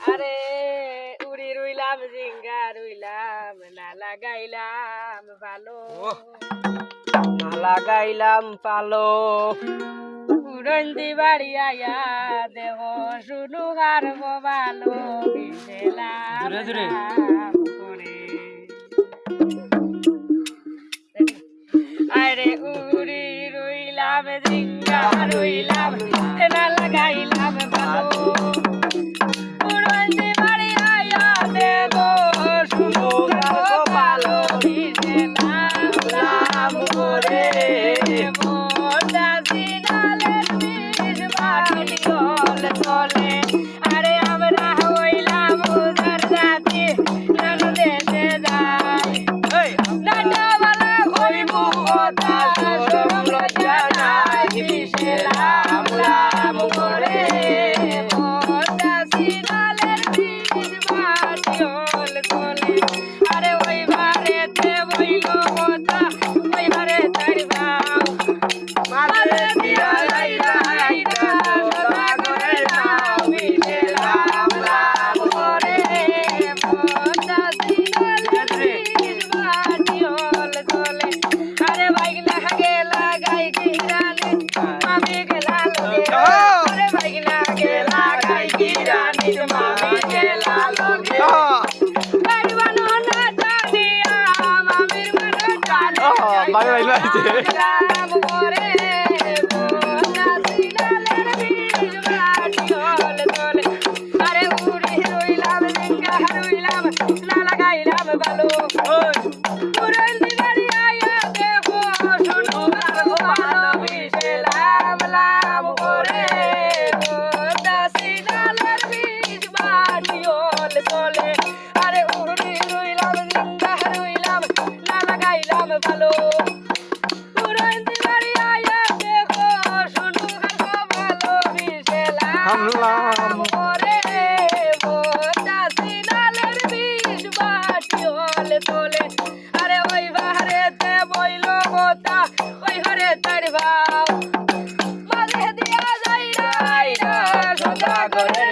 আরে উড়ি রইলাম জিঙ্গা রইলাম না লাগাইলাম ভালো না লাগাইলাম পালো পুরন্দি বাড়ি আয়া দেহ শুনু আর ভালো বিশেলাম দূরে দূরে। নাম করে আরে উড়ি রইলাম জিঙ্গা রইলাম না লাগাইলাম ভালো পুরন্দি বাড়ি আয়া দেহ শুনু আর ভালো বিশেলাম নাম করে মোটা সিনালের বীজ বাড়ি চলে আরে আমরা হইলাম উদার জাতি নান দেশে যাই নাটাওয়ালা হইব কথা সরম লজ্জা নাই বিশেলাম লাম করে মোটা সিনালের বীজ বাড়ি চলে আরে ওই বারেতে বইল কথা ওই বারে তাড়বাও মাঝে দিয়া লাইলা লাইলা সদা করে নাও বিশেলাম লাম করে মোটা সিনালের বীজ বাড়ি চলে আরে বাইগনা গেলা গাই কিরানি মামি গেলা লোকে আরে বাইগনা গেলা গাই কিরানি মামি গেলা লোকে বাইবানো না জানিয়া মামির মনে জানিয়া লাম করে মোটা সিনালের বীজ বাড়ি চলে আরে উড়ি রইলাম জিঙ্গা রইলাম না লাগাইলাম ভালো পুরন্দি বাড়ি আয়া দেখো শুনু আর ভালো বিশেলাম লাম করে মোটা সিনালের বীজ বাড়ি চলে আরে উড়ি রইলাম জিঙ্গা রইলাম না লাগাইলাম ভালো পুরন্দি বাড়ি আয়া দেখো শুনু আর ভালো বিশেলাম লাম করে মোটা সিনালের বীজ বাড়ি চলে আরে ওই বাহারেতে বইল কথা ওই ঘরে তার ভাও মাঝে দিয়া যাই সদা করে